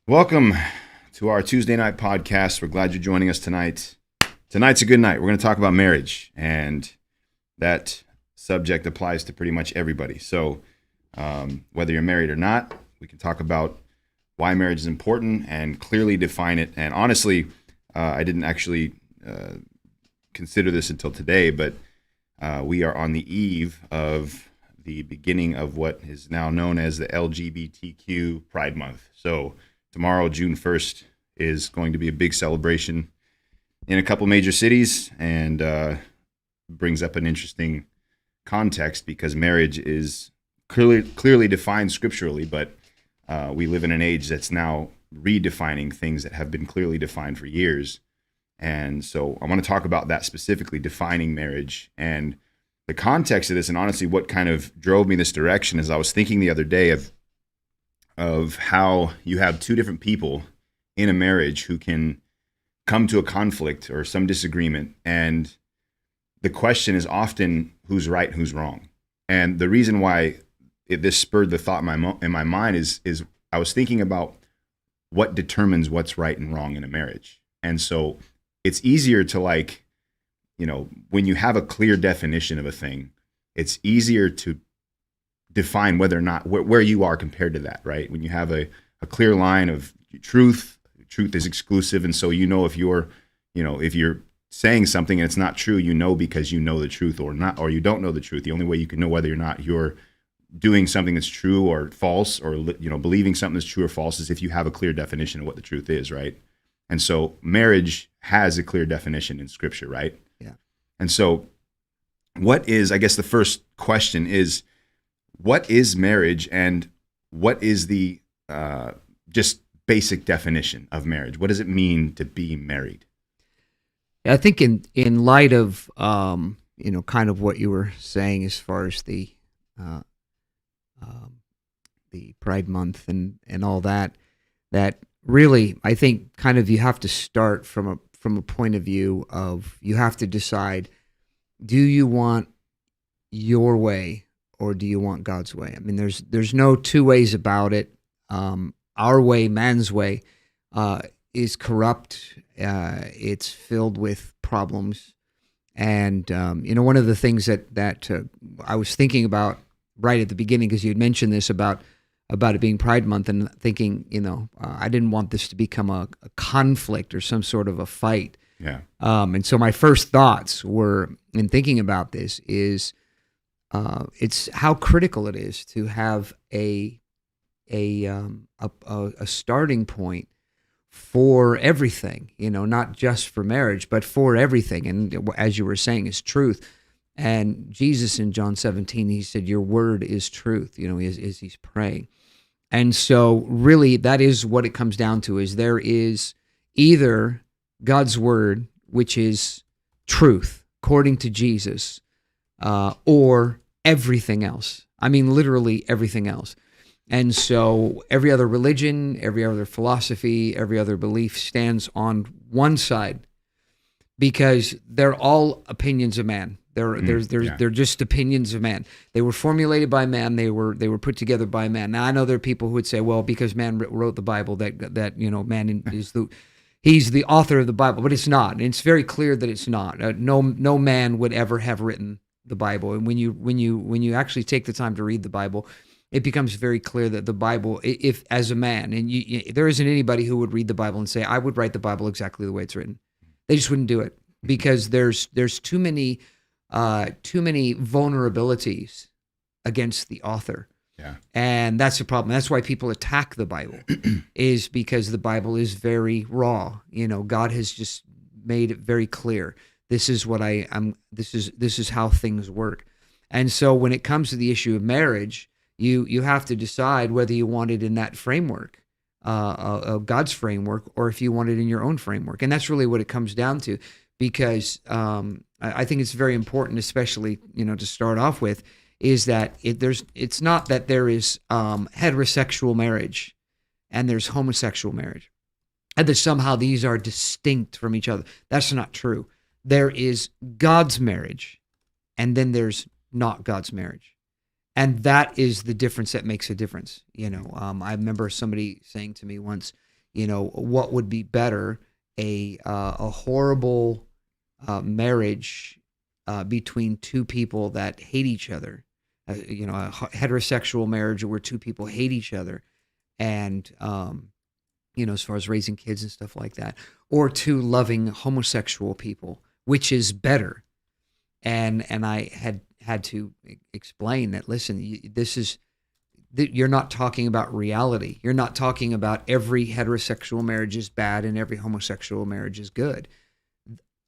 Welcome to our Tuesday night podcast. We're glad you're joining us tonight. Tonight's a good night. We're going to talk about marriage, and that subject applies to pretty much everybody. So whether you're married or not, we can talk about why marriage is important and clearly define it. And honestly, I didn't actually consider this until today, but we are on the eve of the beginning of what is now known as the LGBTQ Pride Month. So tomorrow, June 1st, is going to be a big celebration in a couple major cities, and brings up an interesting context because marriage is clearly defined scripturally, but we live in an age that's now redefining things that have been clearly defined for years. And so I want to talk about that specifically, defining marriage and the context of this. And honestly, what kind of drove me this direction is I was thinking the other day of how you have two different people in a marriage who can come to a conflict or some disagreement, and the question is often who's right, who's wrong. And the reason why this spurred the thought in my mind is I was thinking about what determines what's right and wrong in a marriage. And so it's easier to, like, when you have a clear definition of a thing, it's easier to define whether or not where you are compared to that, right? When you have a clear line of truth is exclusive. And so, if you're saying something and it's not true, because you know the truth or not, or you don't know the truth. The only way you can know whether or not you're doing something that's true or false, or, believing something that's true or false, is if you have a clear definition of what the truth is, right? And so marriage has a clear definition in scripture, right? Yeah. And so I guess the first question is, what is marriage, and what is the just basic definition of marriage? What does it mean to be married? I think in light of kind of what you were saying as far as the Pride Month and all that really, I think kind of you have to start from a point of view of, you have to decide, do you want your way or do you want God's way? I mean, there's no two ways about it. Our way, man's way, is corrupt. It's filled with problems. And, one of the things that I was thinking about right at the beginning, because you had mentioned this about it being Pride Month, and thinking, I didn't want this to become a conflict or some sort of a fight. Yeah. And so my first thoughts were, in thinking about this, is it's how critical it is to have a starting point for everything, not just for marriage, but for everything. And as you were saying, is truth. And Jesus in John 17, he said, your word is truth, as he's praying. And so really that is what it comes down to, is there is either God's word, which is truth, according to Jesus, or everything else. I mean, literally everything else. And so every other religion, every other philosophy, every other belief stands on one side, because they're all opinions of man. They're just opinions of man. They were formulated by man. They were put together by man. Now I know there are people who would say, well, because man wrote the Bible, that man is he's the author of the Bible, but it's not. And it's very clear that it's not. No man would ever have written the Bible. And when you actually take the time to read the Bible, it becomes very clear that the Bible, if as a man, and there isn't anybody who would read the Bible and say, I would write the Bible exactly the way it's written. They just wouldn't do it, because there's too many vulnerabilities against the author. Yeah. And that's the problem. That's why people attack the Bible, is because the Bible is very raw. God has just made it very clear. This is what I am. This is how things work. And so when it comes to the issue of marriage, you have to decide whether you want it in that framework, God's framework, or if you want it in your own framework. And that's really what it comes down to, because I think it's very important, especially to start off with, is that it's not that there is heterosexual marriage and there's homosexual marriage, and that somehow these are distinct from each other. That's not true. There is God's marriage, and then there's not God's marriage. And that is the difference that makes a difference. I remember somebody saying to me once, what would be better, a horrible marriage between two people that hate each other, a heterosexual marriage where two people hate each other, and as far as raising kids and stuff like that, or two loving homosexual people, which is better. And I had to explain that, listen, you're not talking about reality. You're not talking about every heterosexual marriage is bad and every homosexual marriage is good.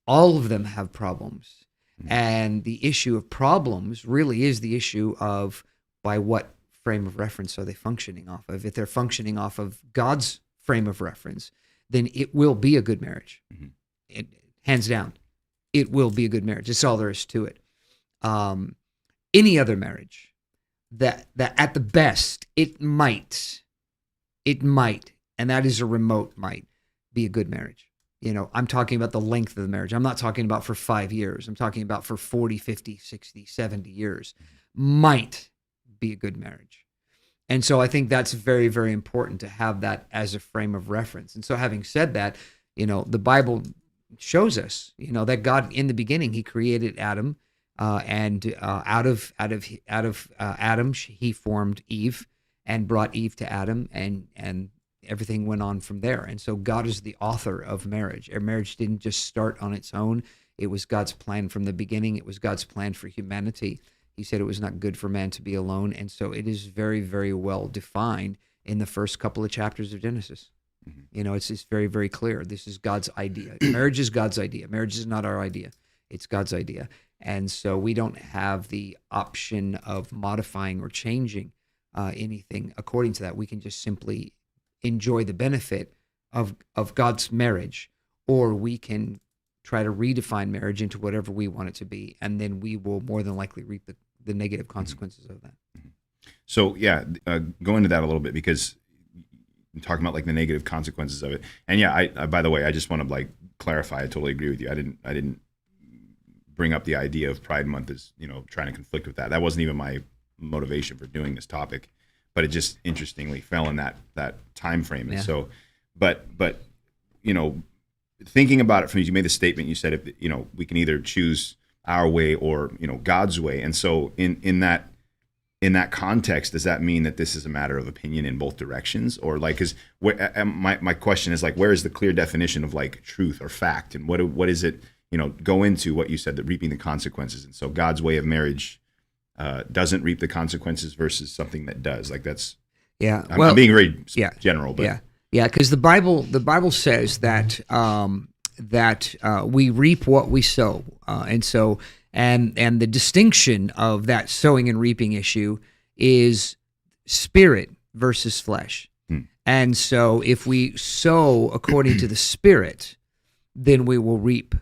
All of them have problems. Mm-hmm. And the issue of problems really is the issue of by what frame of reference are they functioning off of. If they're functioning off of God's frame of reference, then it will be a good marriage. Mm-hmm. Hands down, it will be a good marriage. That's all there is to it. Any other marriage that at the best, it might, and that is a remote might, be a good marriage. I'm talking about the length of the marriage. I'm not talking about for 5 years. I'm talking about for 40, 50, 60, 70 years. Might be a good marriage. And so I think that's very, very important to have that as a frame of reference. And so having said that, the Bible shows us, that God in the beginning, he created Adam, and out of Adam, he formed Eve and brought Eve to Adam, and everything went on from there. And so God is the author of marriage. Our marriage didn't just start on its own. It was God's plan from the beginning. It was God's plan for humanity. He said it was not good for man to be alone. And so it is very, very well defined in the first couple of chapters of Genesis. Mm-hmm. It's just very, very clear. This is God's idea. Marriage is God's idea. Marriage is not our idea. It's God's idea. And so we don't have the option of modifying or changing anything according to that. We can just simply enjoy the benefit of God's marriage, or we can try to redefine marriage into whatever we want it to be, and then we will more than likely reap the negative consequences of that. So go into that a little bit, because you're talking about like the negative consequences of it. And I by the way, I just want to like clarify, I totally agree with you. I didn't bring up the idea of Pride Month as, trying to conflict with that. That wasn't even my motivation for doing this topic, but it just interestingly fell in that time frame. And so, but thinking about it, you made the statement, you said, if we can either choose our way or God's way. And so in that context, does that mean that this is a matter of opinion in both directions? Or like, because my question is like, where is the clear definition of like truth or fact, and what is it? Go into what you said, that reaping the consequences. And so God's way of marriage doesn't reap the consequences versus something that does. Like that's I'm being very general, but because the Bible says that we reap what we sow, and so and the distinction of that sowing and reaping issue is spirit versus flesh. And so if we sow according to the Spirit, then we will reap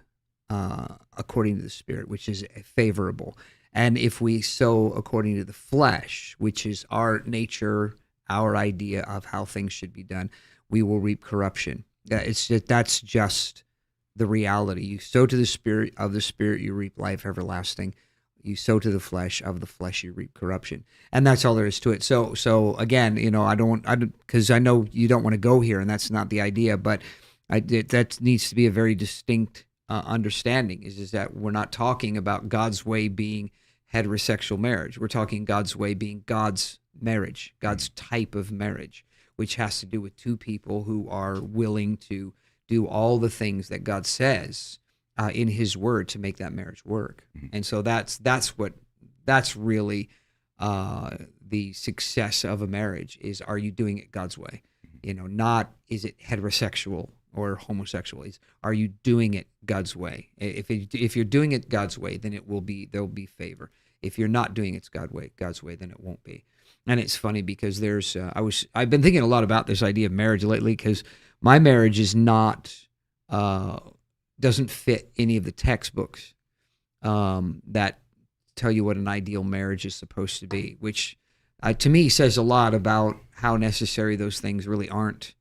according to the Spirit, which is favorable. And if we sow according to the flesh, which is our nature, our idea of how things should be done, we will reap corruption. That's just the reality. You sow to the Spirit, of the Spirit you reap life everlasting. You sow to the flesh, of the flesh you reap corruption. And that's all there is to it. So again, because I know you don't want to go here, and that's not the idea, but that needs to be a very distinct understanding, is that we're not talking about God's way being heterosexual marriage. We're talking God's way being God's marriage, God's type of marriage, which has to do with two people who are willing to do all the things that God says in His Word to make that marriage work. Mm-hmm. And so that's really the success of a marriage, is, are you doing it God's way? Not is it heterosexual or homosexual. Are you doing it God's way? If you're doing it God's way, then there'll be favor. If you're not doing it God's way, then it won't be. And it's funny because I've been thinking a lot about this idea of marriage lately, because my marriage is not doesn't fit any of the textbooks that tell you what an ideal marriage is supposed to be, which to me says a lot about how necessary those things really aren't.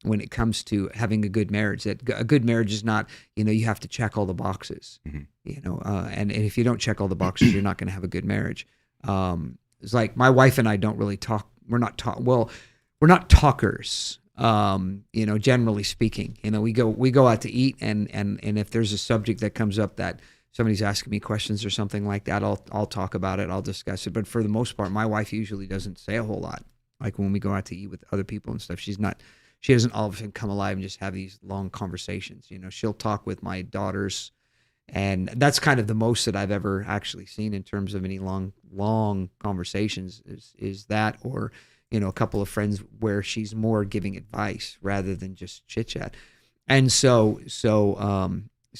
When it comes to having a good marriage, that a good marriage is not, you have to check all the boxes, and if you don't check all the boxes, you're not going to have a good marriage. It's like my wife and I don't really talk. We're not talkers. generally speaking. We go out to eat, and if there's a subject that comes up that somebody's asking me questions or something like that, I'll talk about it, I'll discuss it. But for the most part, my wife usually doesn't say a whole lot. Like when we go out to eat with other people and stuff, she doesn't all of a sudden come alive and just have these long conversations. She'll talk with my daughters, and that's kind of the most that I've ever actually seen in terms of any long conversations is that, or a couple of friends where she's more giving advice rather than just chit chat. And so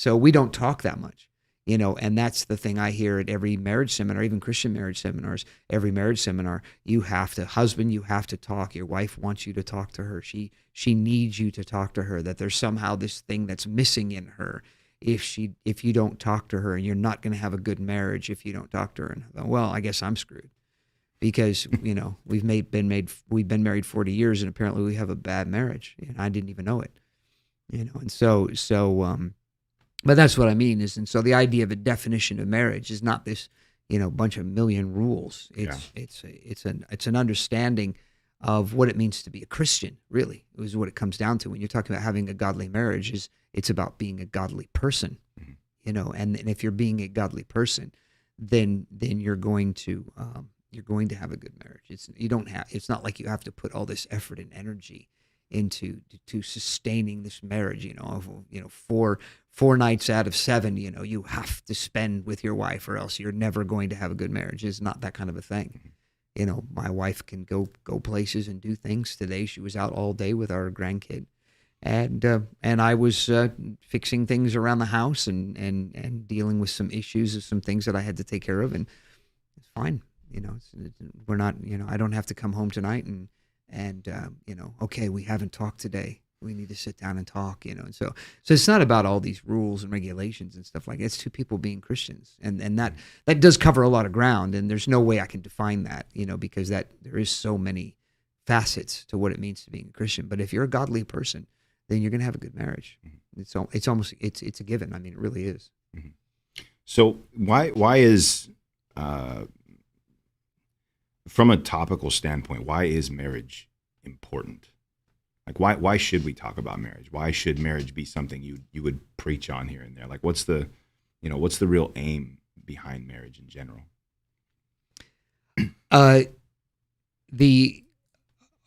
we don't talk that much, and that's the thing I hear at every marriage seminar, even Christian marriage seminars. Every marriage seminar, you have to talk. Your wife wants you to talk to her. She needs you to talk to her, that there's somehow this thing that's missing in her. If you don't talk to her, and you're not going to have a good marriage if you don't talk to her. And well, I guess I'm screwed, because we've been married 40 years, and apparently we have a bad marriage, and I didn't even know it. And so but that's what I mean and so the idea of a definition of marriage is not this bunch of million rules. It's an understanding of what it means to be a Christian. Really, is what it comes down to when you're talking about having a godly marriage. It's about being a godly person. And if you're being a godly person, then you're going to have a good marriage. It's not like you have to put all this effort and energy into sustaining this marriage. Four nights out of 7, you have to spend with your wife, or else you're never going to have a good marriage. It's not that kind of a thing. My wife can go places and do things. Today she was out all day with our grandkid, and I was fixing things around the house and dealing with some issues of some things that I had to take care of, and it's fine. We're not. I don't have to come home tonight and okay, we haven't talked today. We need to sit down and talk. And so it's not about all these rules and regulations and stuff like that. It's two people being Christians, and that does cover a lot of ground. And there's no way I can define that, because there is so many facets to what it means to being a Christian. But if you're a godly person, then you're going to have a good marriage. It's almost a given. I mean, it really is. Mm-hmm. So why is from a topical standpoint, why is marriage important? Like why should we talk about marriage? Why should marriage be something you would preach on here and there? Like what's the real aim behind marriage in general?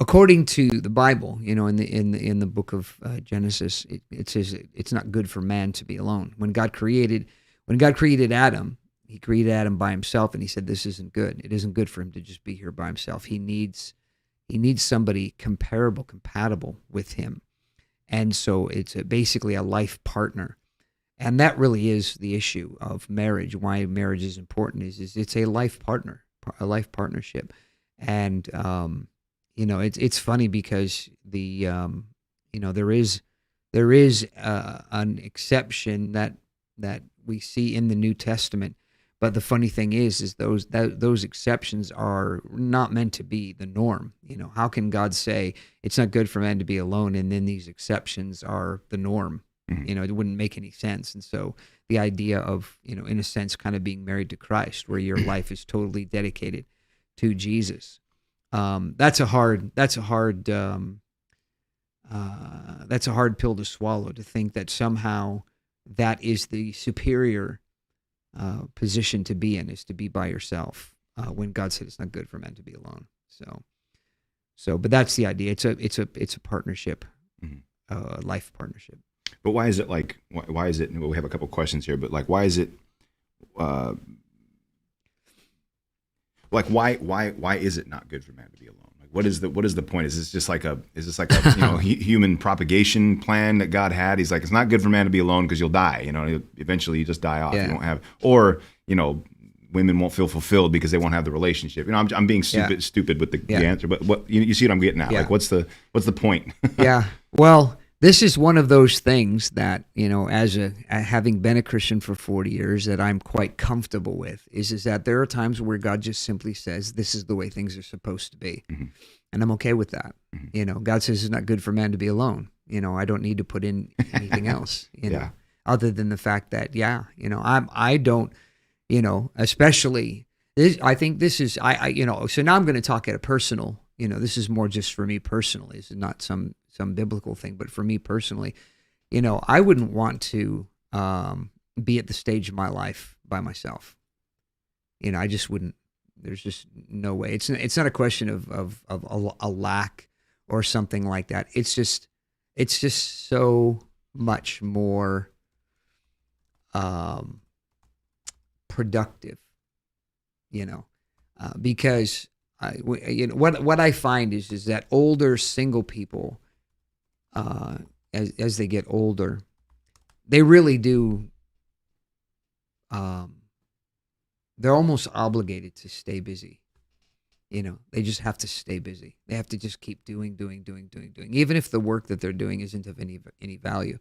According to the Bible, in the book of Genesis, it says it's not good for man to be alone. When God created Adam, He created Adam by himself, and He said this isn't good. It isn't good for him to just be here by himself. He needs somebody compatible with him. And so it's basically a life partner. And that really is the issue of marriage. Why marriage is important is it's a life partnership. And it's funny because there is an exception that we see in the New Testament. But the funny thing is those exceptions are not meant to be the norm. How can God say it's not good for man to be alone, and then these exceptions are the norm? Mm-hmm. It wouldn't make any sense. And so the idea of, in a sense, kind of being married to Christ, where your life is totally dedicated to Jesus, that's a hard pill to swallow, to think that somehow that is the superior position to be in, is to be by yourself, when God said it's not good for men to be alone. But that's the idea. It's a partnership, mm-hmm. Life partnership. But why is it why is it? We have a couple questions here, but why is it? Why is it not good for man to be alone? What is the point? Is this like a human propagation plan that God had? He's like, it's not good for man to be alone because you'll die. Eventually you just die off. Yeah. You won't have, or women won't feel fulfilled because they won't have the relationship. I'm being stupid with the answer, but what you see what I'm getting at? Yeah. What's the point? Yeah. Well, this is one of those things that, as having been a Christian for 40 years, that I'm quite comfortable with, is that there are times where God just simply says, this is the way things are supposed to be. Mm-hmm. And I'm okay with that. Mm-hmm. God says it's not good for man to be alone. I don't need to put in anything else, other than the fact that, I don't, especially this, I think this is, so now I'm going to talk at a personal this is more just for me personally. This is not some biblical thing, but for me personally, I wouldn't want to be at the stage of my life by myself. I just wouldn't. There's just no way. It's not a question of a lack or something like that. It's just so much more productive, because what I find is that older single people, as they get older, they really do. They're almost obligated to stay busy. They just have to stay busy. They have to just keep doing. Even if the work that they're doing isn't of any value,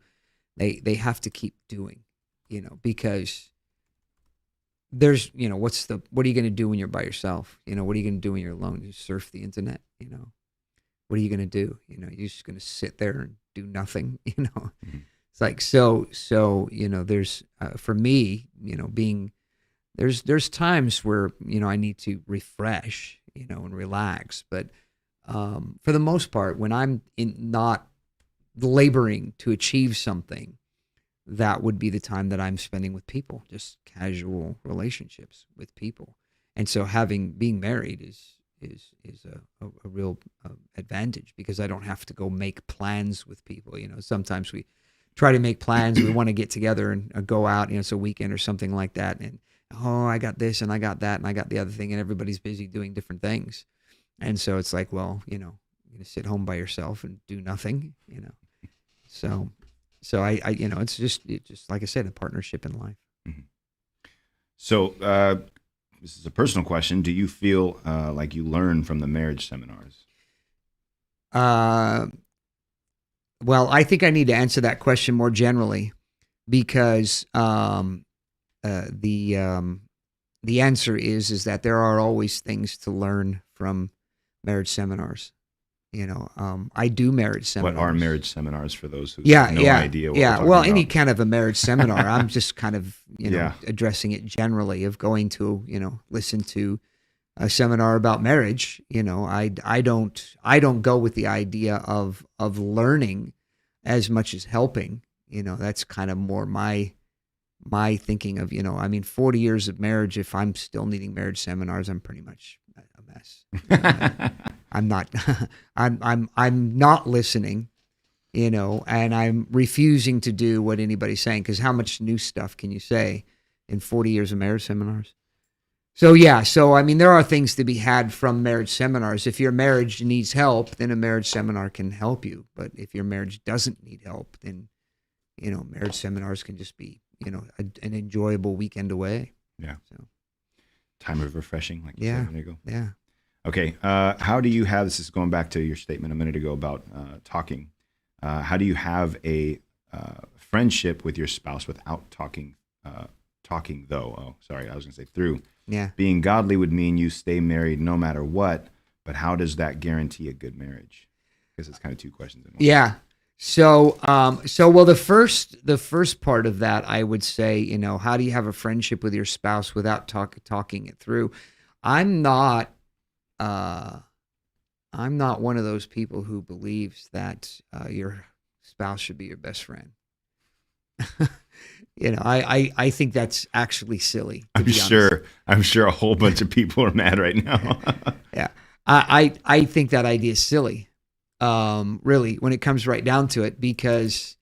they have to keep doing, because there's, what are you going to do when you're by yourself? What are you going to do when you're alone? You surf the internet, what are you going to do? You're just going to sit there and do nothing, Mm-hmm. It's like, so, there's, for me, there's times where, I need to refresh, and relax. But for the most part, when I'm not laboring to achieve something, that would be the time that I'm spending with people, just casual relationships with people. And so being married is a real advantage, because I don't have to go make plans with people. Sometimes we try to make plans. We want to get together and go out, it's a weekend or something like that. And, I got this and I got that and I got the other thing, and everybody's busy doing different things. And so it's like, well, you're going to sit home by yourself and do nothing, So I it's just like I said, a partnership in life. Mm-hmm. So this is a personal question. Do you feel like you learn from the marriage seminars? Well, I think I need to answer that question more generally, because the answer is that there are always things to learn from marriage seminars. I do marriage seminars. What are marriage seminars for those who have no idea what we're talking well, about? any kind of a marriage seminar. I'm just kind of, addressing it generally, of going to, listen to a seminar about marriage. I don't go with the idea of learning as much as helping. That's kind of more my thinking of, 40 years of marriage. If I'm still needing marriage seminars, I'm pretty much a mess. I'm not, I'm not listening, and I'm refusing to do what anybody's saying, because how much new stuff can you say in 40 years of marriage seminars? So there are things to be had from marriage seminars. If your marriage needs help, then a marriage seminar can help you. But if your marriage doesn't need help, then, marriage seminars can just be, an enjoyable weekend away. Yeah. So time of refreshing, like you said a minute ago. Yeah. Okay. How do you have, this is going back to your statement a minute ago about talking. How do you have a friendship with your spouse without talking though? Oh, sorry. I was going to say through. Yeah. Being godly would mean you stay married no matter what, but how does that guarantee a good marriage? Because it's kind of two questions in one. Yeah. So well, the first part of that, I would say, how do you have a friendship with your spouse without talking it through? I'm not one of those people who believes that your spouse should be your best friend. I think that's actually silly. I'm sure a whole bunch of people are mad right now. Yeah. I think that idea is silly. Really, when it comes right down to it, because,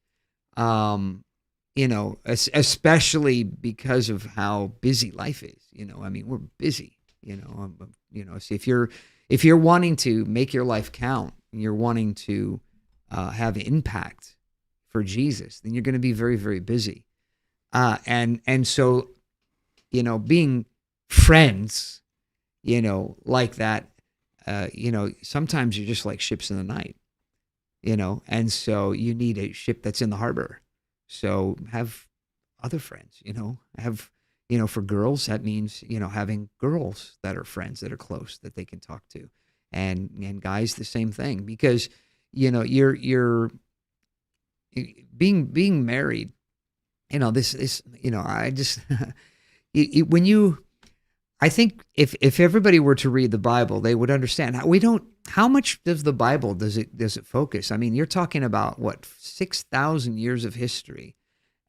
especially because of how busy life is, we're busy, so if you're wanting to make your life count, and you're wanting to, have impact for Jesus, then you're going to be very, very busy. And so, being friends, like that, sometimes you're just like ships in the night, and so you need a ship that's in the harbor. So have other friends, for girls, that means, having girls that are friends, that are close, that they can talk to, and guys, the same thing, because, you're being married, this, I just, I think if everybody were to read the Bible, they would understand how we don't how much does the Bible does it focus? I mean, you're talking about what 6,000 years of history,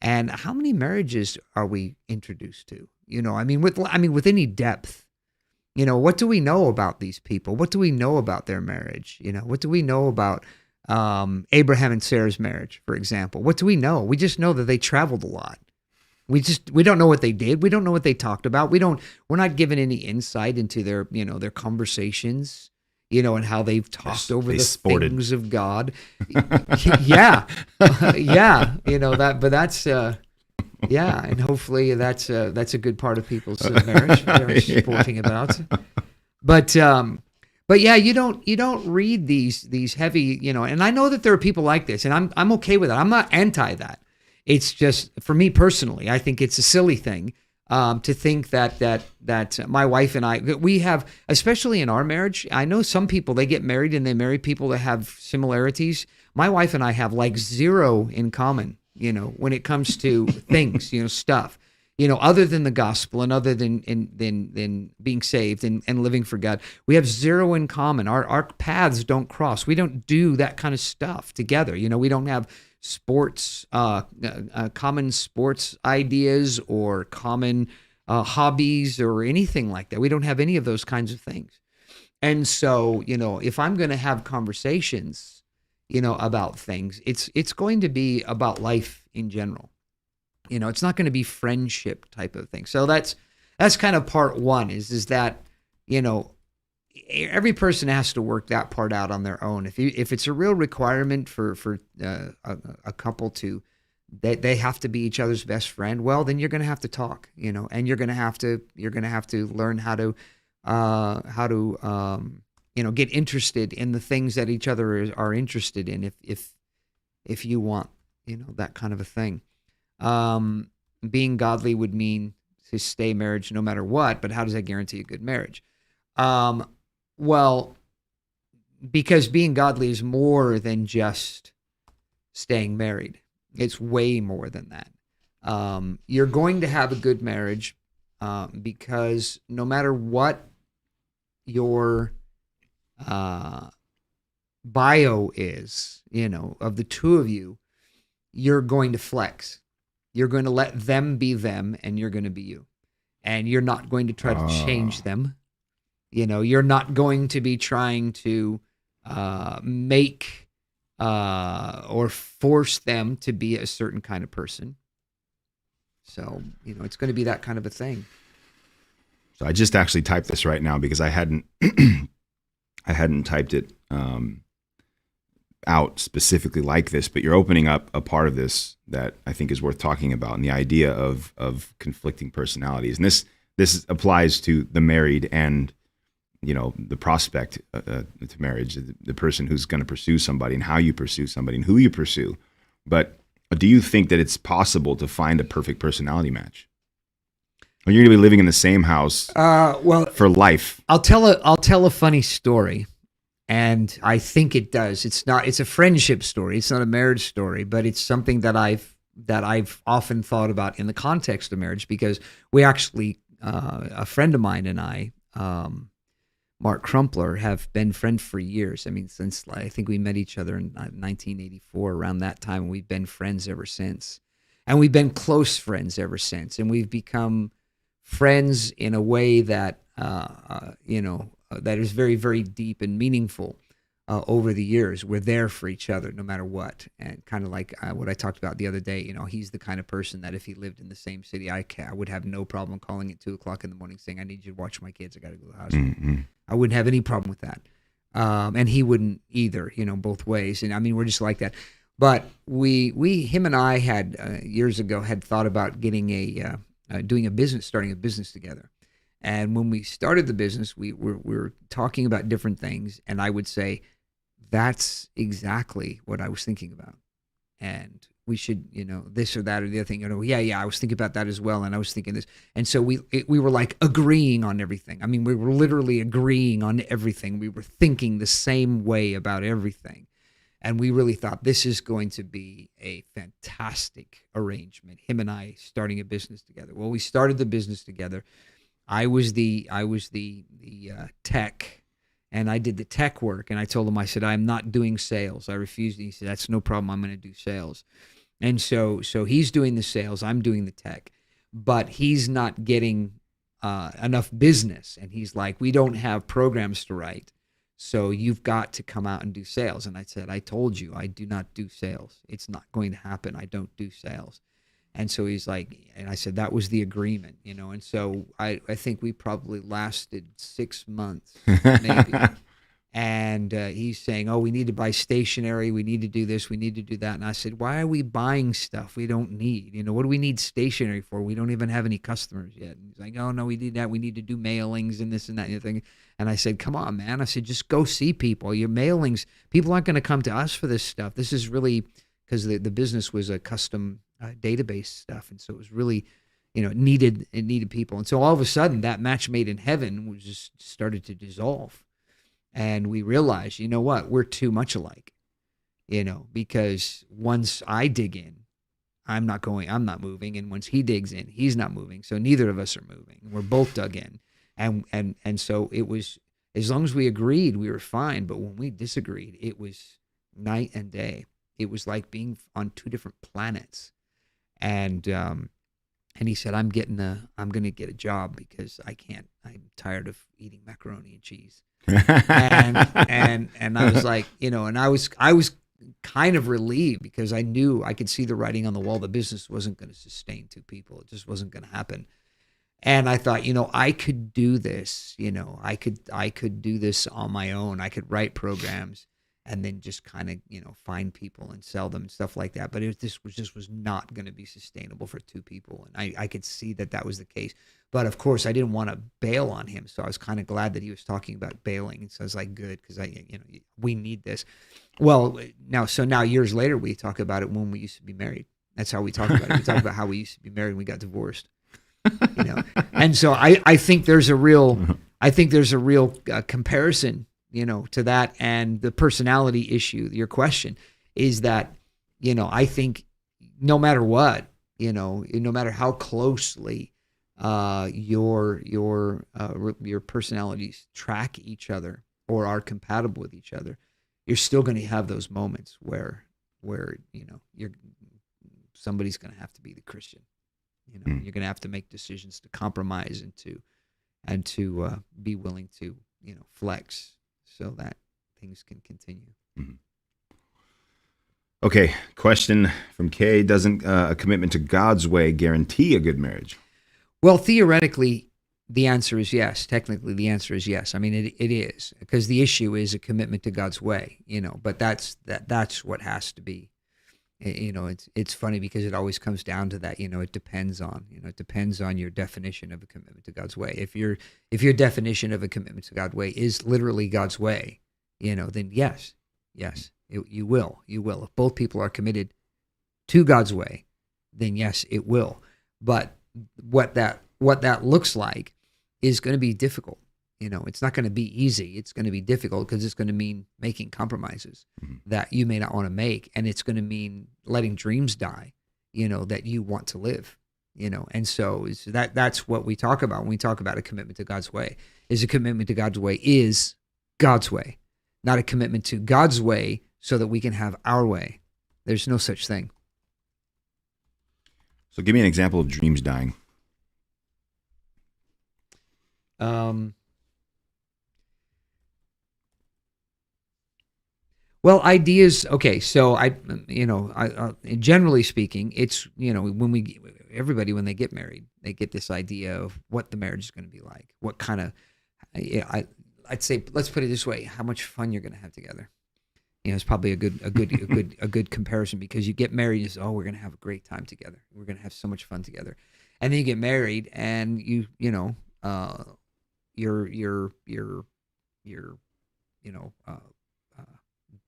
and how many marriages are we introduced to? With any depth. What do we know about these people? What do we know about their marriage? What do we know about Abraham and Sarah's marriage, for example? What do we know? We just know that they traveled a lot. We don't know what they did. We don't know what they talked about. We're not given any insight into their conversations, and how they've talked over the things of God. Yeah. Yeah. And hopefully that's a good part of people's marriage. They're sporting about. But yeah, you don't read these heavy, and I know that there are people like this, and I'm okay with that. I'm not anti that. It's just, for me personally, I think it's a silly thing to think that my wife and I, we have, especially in our marriage, I know some people, they get married and they marry people that have similarities. My wife and I have like zero in common, when it comes to things, stuff, other than the gospel and other than being saved and living for God. We have zero in common. Our paths don't cross. We don't do that kind of stuff together. We don't have sports, common sports ideas or common hobbies or anything like that. We don't have any of those kinds of things. And so, if I'm going to have conversations, about things, it's going to be about life in general. It's not going to be friendship type of thing. So that's kind of part one is that, every person has to work that part out on their own. If it's a real requirement for a couple to, they have to be each other's best friend, well, then you're going to have to talk, and you're going to have to learn how to get interested in the things that each other are interested in. If you want, that kind of a thing. Being godly would mean to stay marriage no matter what, but how does that guarantee a good marriage? Well, because being godly is more than just staying married. It's way more than that. You're going to have a good marriage because no matter what your bio is, of the two of you, you're going to flex. You're going to let them be them, and you're going to be you. And you're not going to try to change them. You're not going to be trying to make or force them to be a certain kind of person. So, it's going to be that kind of a thing. So I just actually typed this right now because I hadn't typed it out specifically like this, but you're opening up a part of this that I think is worth talking about, and the idea of conflicting personalities. And this applies to the married and the prospect to marriage, the person who's going to pursue somebody and how you pursue somebody and who you pursue. But do you think that it's possible to find a perfect personality match? Or you're going to be living in the same house for life? I'll tell a funny story, and I think it does. It's a friendship story. It's not a marriage story, but it's something that I've often thought about in the context of marriage, because we actually, a friend of mine and I, Mark Crumpler, have been friends for years. I mean, since I think we met each other in 1984, around that time, and we've been friends ever since. And we've been close friends ever since. And we've become friends in a way that, that is very, very deep and meaningful over the years. We're there for each other no matter what. And kind of like what I talked about the other day, he's the kind of person that if he lived in the same city I would have no problem calling at 2:00 in the morning saying, I need you to watch my kids. I got to go to the hospital. Mm-hmm. I wouldn't have any problem with that. And he wouldn't either, both ways. And I mean, we're just like that. But him and I had years ago had thought about getting starting a business together. And when we started the business, we were talking about different things. And I would say, that's exactly what I was thinking about. And we should, this or that or the other thing, yeah, I was thinking about that as well. And I was thinking this. And so we were like agreeing on everything. I mean, we were literally agreeing on everything. We were thinking the same way about everything. And we really thought this is going to be a fantastic arrangement, him and I starting a business together. Well, we started the business together. I was the tech, and I did the tech work. And I told him, I said, I'm not doing sales. I refused. He said, that's no problem. I'm going to do sales. And so he's doing the sales. I'm doing the tech, but he's not getting enough business. And he's like, we don't have programs to write. So you've got to come out and do sales. And I said, I told you, I do not do sales. It's not going to happen. I don't do sales. And so he's like, and I said, that was the agreement, And so I think we probably lasted 6 months, maybe. And he's saying, oh, we need to buy stationery. We need to do this. We need to do that. And I said, why are we buying stuff we don't need? What do we need stationery for? We don't even have any customers yet. And he's like, oh, no, we need that. We need to do mailings and this and that and the thing. And I said, come on, man. I said, just go see people. Your mailings, people aren't going to come to us for this stuff. This is really, because the business was a custom database stuff. And so it was really, it needed people. And so all of a sudden that match made in heaven was just started to dissolve. And we realized, you know what, we're too much alike, because once I dig in, I'm not moving. And once he digs in, he's not moving. So neither of us are moving. We're both dug in. And so it was, as long as we agreed, we were fine. But when we disagreed, it was night and day. It was like being on two different planets. And he said, I'm going to get a job because I'm tired of eating macaroni and cheese. and I was like, and I was kind of relieved because I knew I could see the writing on the wall. The business wasn't going to sustain two people. It just wasn't going to happen. And I thought, I could do this, I could do this on my own. I could write programs and then just kind of, find people and sell them and stuff like that. But this was not going to be sustainable for two people. And I could see that was the case. But of course, I didn't want to bail on him. So I was kind of glad that he was talking about bailing. And so I was like, good, because we need this. Well, now years later, we talk about it when we used to be married. That's how we talk about it. We talk about how we used to be married and we got divorced. And so I think there's a real comparison, to that. And the personality issue, your question is that, I think no matter what, no matter how closely your personalities track each other or are compatible with each other, you're still going to have those moments where somebody's going to have to be the Christian. You're going to have to make decisions to compromise and to be willing to flex so that things can continue. Mm-hmm. Okay, question from Kay. Doesn't a commitment to God's way guarantee a good marriage? Well, theoretically, the answer is yes. Technically, the answer is yes. I mean, it is, because the issue is a commitment to God's way, but that's what has to be. It's funny because it always comes down to that. It depends on your definition of a commitment to God's way. If your definition of a commitment to God's way is literally God's way, then yes, you will. If both people are committed to God's way, then yes, it will. But what that looks like is going to be difficult. It's not going to be easy. It's going to be difficult because it's going to mean making compromises that you may not want to make. And it's going to mean letting dreams die, that you want to live, And so that's what we talk about when we talk about a commitment to God's way. Is a commitment to God's way is God's way, not a commitment to God's way so that we can have our way. There's no such thing. So give me an example of dreams dying. Well, ideas. Okay, so I generally speaking, it's when they get married, they get this idea of what the marriage is going to be like, what kind of. I'd say, let's put it this way: how much fun you're going to have together. It's probably a good comparison, because you get married, you say, oh, we're going to have a great time together. We're going to have so much fun together, and then you get married, and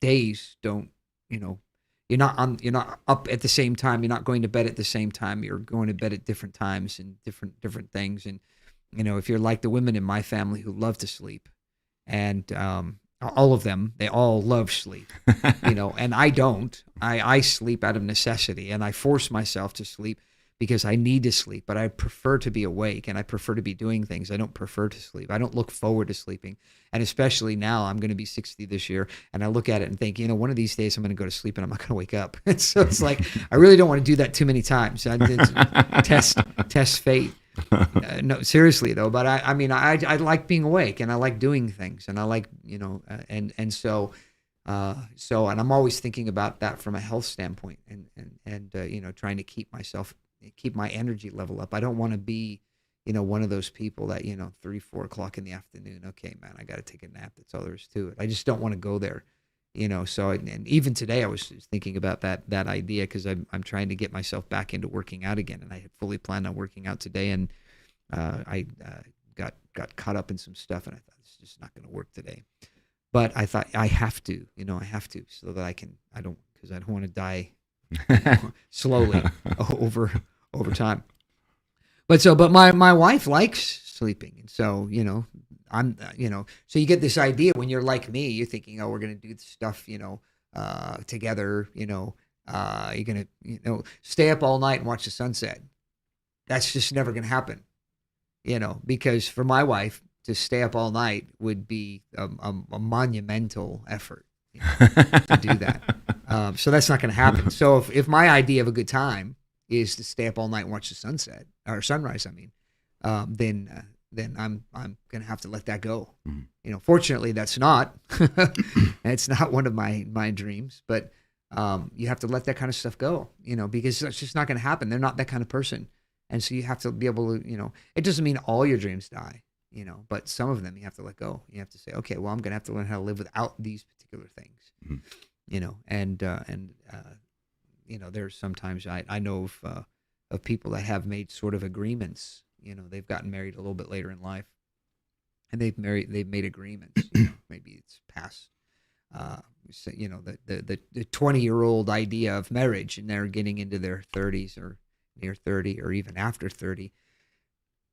days don't, you're not up at the same time. You're not going to bed at the same time. You're going to bed at different times and different things. And, if you're like the women in my family who love to sleep, and all of them, they all love sleep, and I don't. I sleep out of necessity, and I force myself to sleep because I need to sleep, but I prefer to be awake and I prefer to be doing things. I don't prefer to sleep. I don't look forward to sleeping. And especially now, I'm going to be 60 this year, and I look at it and think, one of these days I'm going to go to sleep and I'm not going to wake up. And so it's like, I really don't want to do that too many times. Test fate. No, seriously though. But I like being awake, and I like doing things, and I like, and I'm always thinking about that from a health standpoint, and trying to keep my energy level up. I don't want to be, one of those people that, 3-4 o'clock in the afternoon. Okay, man, I got to take a nap. That's all there is to it. I just don't want to go there, So, and even today I was thinking about that idea, because I'm trying to get myself back into working out again, and I had fully planned on working out today, and I got caught up in some stuff, and I thought, this is just not going to work today. But I thought I have to, so that because I don't want to die slowly over time. But my wife likes sleeping, and so I'm so you get this idea when you're like me, you're thinking, oh, we're gonna do this stuff, together, you're gonna stay up all night and watch the sunset. That's just never gonna happen, because for my wife, to stay up all night would be a monumental effort to do that. So that's not going to happen. So if my idea of a good time is to stay up all night and watch the sunset or sunrise, then I'm going to have to let that go. Mm-hmm. Fortunately, that's not. It's not one of my dreams, but you have to let that kind of stuff go. Because it's just not going to happen. They're not that kind of person, and so you have to be able to. It doesn't mean all your dreams die. But some of them you have to let go. You have to say, okay, well, I'm going to have to learn how to live without these particular things, there's sometimes I know of people that have made sort of agreements, they've gotten married a little bit later in life, and they've made agreements, maybe it's past, the 20-year-old idea of marriage, and they're getting into their 30s or near 30 or even after 30.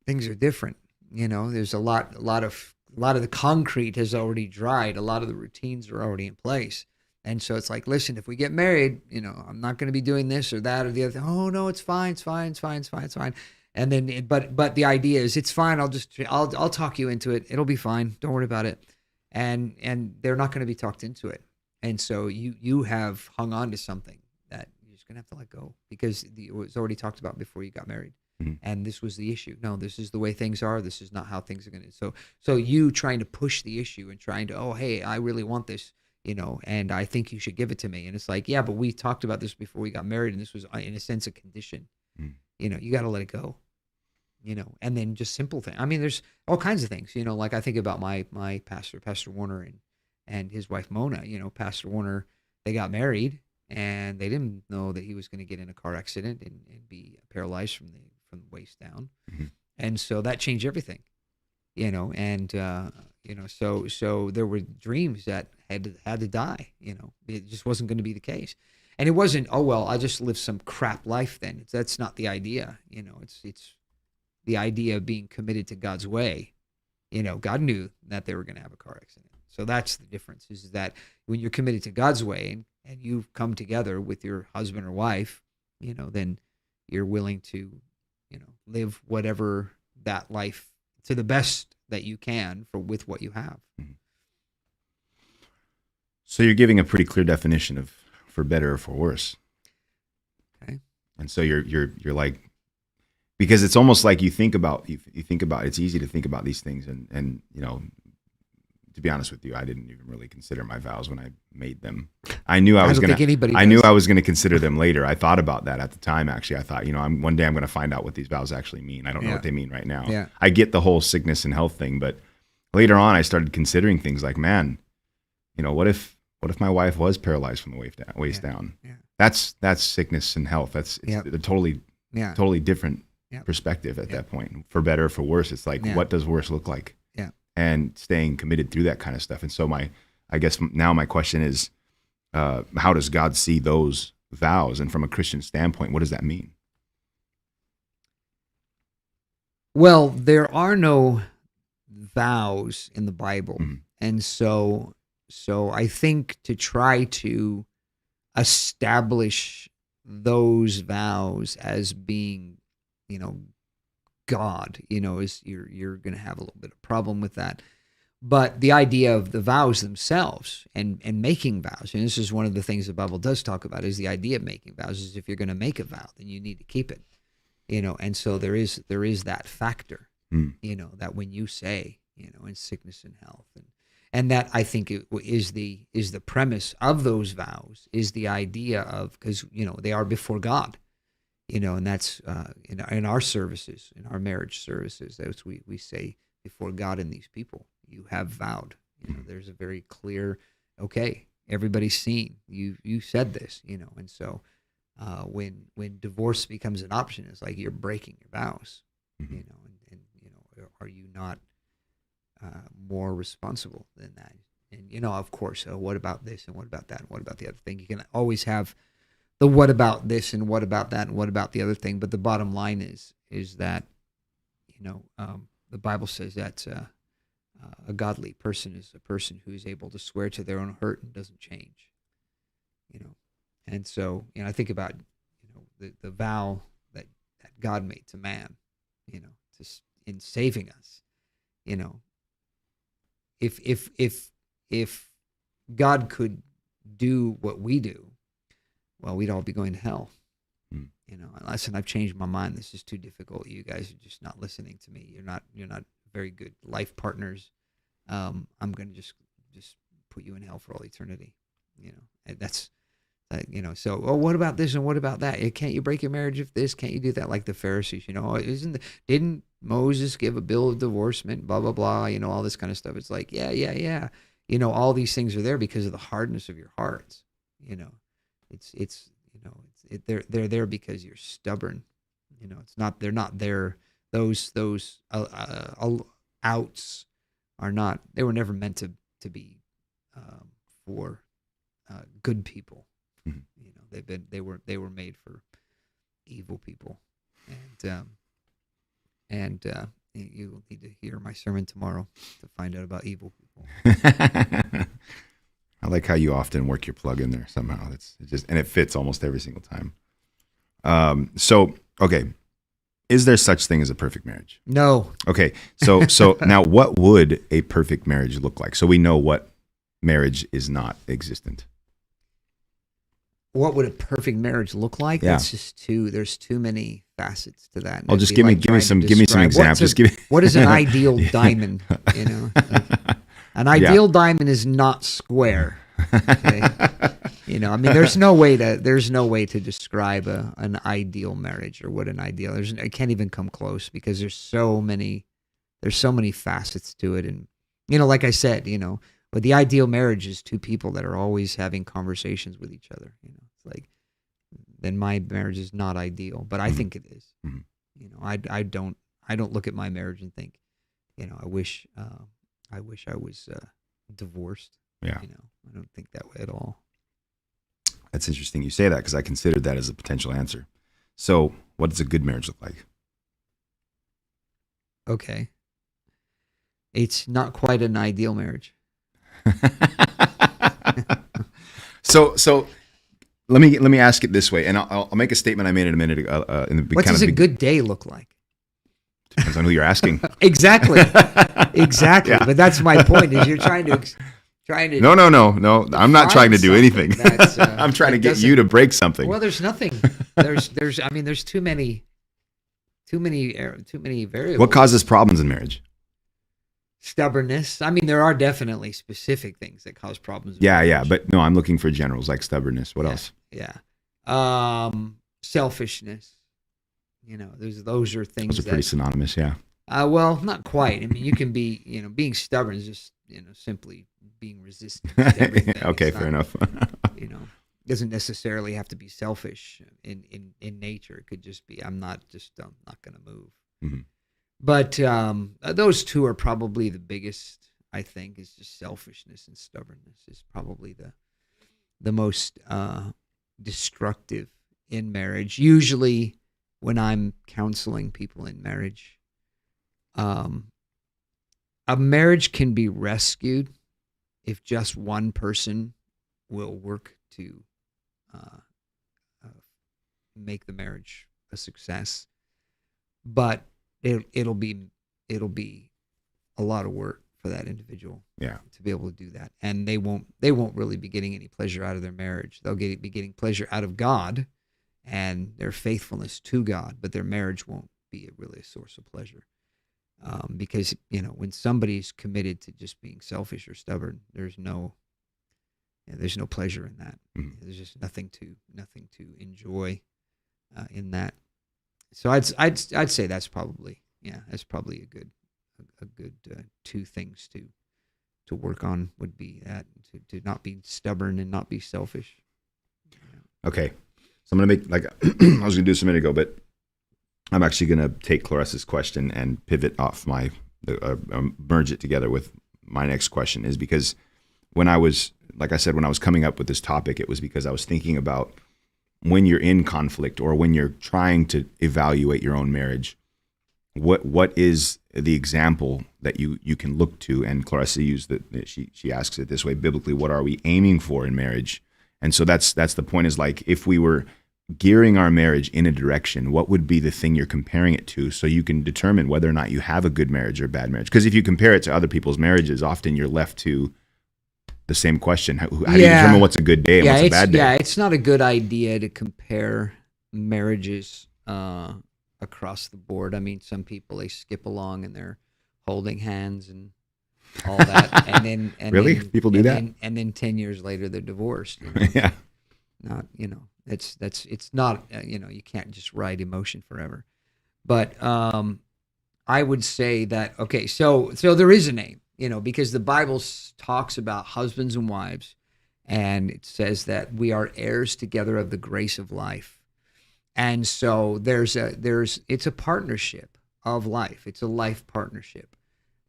Things are different. There's a lot of the concrete has already dried. A lot of the routines are already in place. And so it's like, listen, if we get married, I'm not going to be doing this or that or the other thing. Oh no, it's fine. And then, but the idea is it's fine. I'll talk you into it. It'll be fine. Don't worry about it. And they're not going to be talked into it. And so you have hung on to something that you're just going to have to let go, because it was already talked about before you got married. And this was the issue. No, this is the way things are. This is not how things are going to. So you trying to push the issue and trying to, oh, hey, I really want this, and I think you should give it to me. And it's like, yeah, but we talked about this before we got married, and this was in a sense a condition. You got to let it go. And then just simple things. There's all kinds of things. Like I think about my pastor, Pastor Warner, and his wife Mona. Pastor Warner, they got married, and they didn't know that he was going to get in a car accident and be paralyzed from the waist down. Mm-hmm. And so that changed everything, so there were dreams that had to die, it just wasn't going to be the case. And it wasn't, oh, well, I'll just live some crap life then. That's not the idea. It's the idea of being committed to God's way. God knew that they were going to have a car accident. So that's the difference, is that when you're committed to God's way and you've come together with your husband or wife, then you're willing to live whatever that life to the best that you can with what you have. Mm-hmm. So you're giving a pretty clear definition of for better or for worse. Okay. And so you're like, because it's almost like you think about, it's easy to think about these things. And to be honest with you, I didn't even really consider my vows when I made them. I knew I was going to consider them later. I thought about that at the time. Actually, I thought, one day I'm going to find out what these vows actually mean. I don't know what they mean right now. Yeah. I get the whole sickness and health thing, but later on I started considering things like, man, what if my wife was paralyzed from the waist down? Yeah. That's sickness and health. It's a totally different perspective at that point. For better or for worse, it's like, what does worse look like? And staying committed through that kind of stuff. And so I guess now my question is, how does God see those vows? And from a Christian standpoint, what does that mean? Well, there are no vows in the Bible. Mm-hmm. And so I think to try to establish those vows as being God, is you're going to have a little bit of problem with that. But the idea of the vows themselves and making vows, and this is one of the things the Bible does talk about, is the idea of making vows. Is if you're going to make a vow, then you need to keep it, and so there is that factor, that when you say, in sickness and health, and that I think is the premise of those vows, is the idea of, because they are before God, and that's in our services, in our marriage services, that's we say before God and these people, you have vowed. There's a very clear, okay, everybody's seen you said this, and so when divorce becomes an option, it's like you're breaking your vows, and are you not more responsible than that? And of course, what about this and what about that and what about the other thing? You can always have the what about this and what about that and what about the other thing, but the bottom line is that the Bible says that a godly person is a person who is able to swear to their own hurt and doesn't change. And so I think about the vow that God made to man, in saving us. If God could do what we do, well, we'd all be going to hell. Unless I've changed my mind. This is too difficult. You guys are just not listening to me. You're not very good life partners. I'm going to just put you in hell for all eternity. And that's, so, what about this and what about that? Can't you break your marriage if this? Can't you do that? Like the Pharisees, didn't Moses give a bill of divorcement, blah, blah, blah, all this kind of stuff. It's like, yeah. All these things are there because of the hardness of your hearts. They're there because you're stubborn. They're not there. Those outs are not. They were never meant to be for good people. They were made for evil people, and you will need to hear my sermon tomorrow to find out about evil people. I like how you often work your plug in there somehow. And it fits almost every single time. So, okay. Is there such thing as a perfect marriage? No. Okay. So now what would a perfect marriage look like? So we know what marriage is not existent. What would a perfect marriage look like? Yeah. There's too many facets to that. Well, just give me some examples. What is an ideal diamond? An ideal diamond is not square. Okay? There's no way to describe an ideal marriage or what an ideal. I can't even come close because there's so many facets to it, and like I said, but the ideal marriage is two people that are always having conversations with each other. It's like, then my marriage is not ideal, but I think it is. I don't look at my marriage and think, I wish I was divorced. Yeah. I don't think that way at all. That's interesting you say that, because I considered that as a potential answer. So what does a good marriage look like? Okay. It's not quite an ideal marriage. So let me ask it this way, and I'll make a statement I made in a minute ago. What does a good day look like? Depends on who you're asking. Exactly. Yeah. But that's my point. Is you're trying to. No. I'm not trying to do anything. I'm trying to get you to break something. Well, there's nothing. There's too many variables. What causes problems in marriage? Stubbornness. There are definitely specific things that cause problems. Yeah. But no, I'm looking for generals like stubbornness. What else? Yeah. Selfishness. Those are things. Those are pretty synonymous. Yeah. Well, not quite. You can be, being stubborn is just, simply being resistant to everything. Okay, fair enough. Doesn't necessarily have to be selfish in nature. It could just be, I'm not going to move. Mm-hmm. But those two are probably the biggest, I think, is just selfishness and stubbornness is probably the most destructive in marriage. Usually when I'm counseling people in marriage, a marriage can be rescued if just one person will work to make the marriage a success. but it'll be a lot of work for that individual Yeah. to be able to do that, and they won't really be getting any pleasure out of their marriage. They'll be getting pleasure out of God and their faithfulness to God, but their marriage won't be really a source of pleasure. Because when somebody's committed to just being selfish or stubborn, there's no pleasure in that. Mm-hmm. There's just nothing to enjoy in that. So I'd say that's probably a good two things to work on would be that to not be stubborn and not be selfish. Okay. So I'm going to make, like I was going to do this a minute ago, but I'm actually going to take Clarissa's question and pivot off merge it together with my next question, is because when I was coming up with this topic, it was because I was thinking about when you're in conflict or when you're trying to evaluate your own marriage, what is the example that you can look to? And Clarissa used she asks it this way, biblically, what are we aiming for in marriage? And so that's the point, is like, if we were gearing our marriage in a direction, what would be the thing you're comparing it to, so you can determine whether or not you have a good marriage or a bad marriage? Because if you compare it to other people's marriages, often you're left to the same question. How do you determine what's a good day and what's a bad day? Yeah, it's not a good idea to compare marriages across the board. I mean, some people, they skip along and they're holding hands and all that, and then really people do that, and then 10 years later they're divorced. Yeah, not it's not you can't just ride emotion forever. But I would say that so there is a name, because the Bible talks about husbands and wives, and it says that we are heirs together of the grace of life. And so it's a partnership of life. It's a life partnership.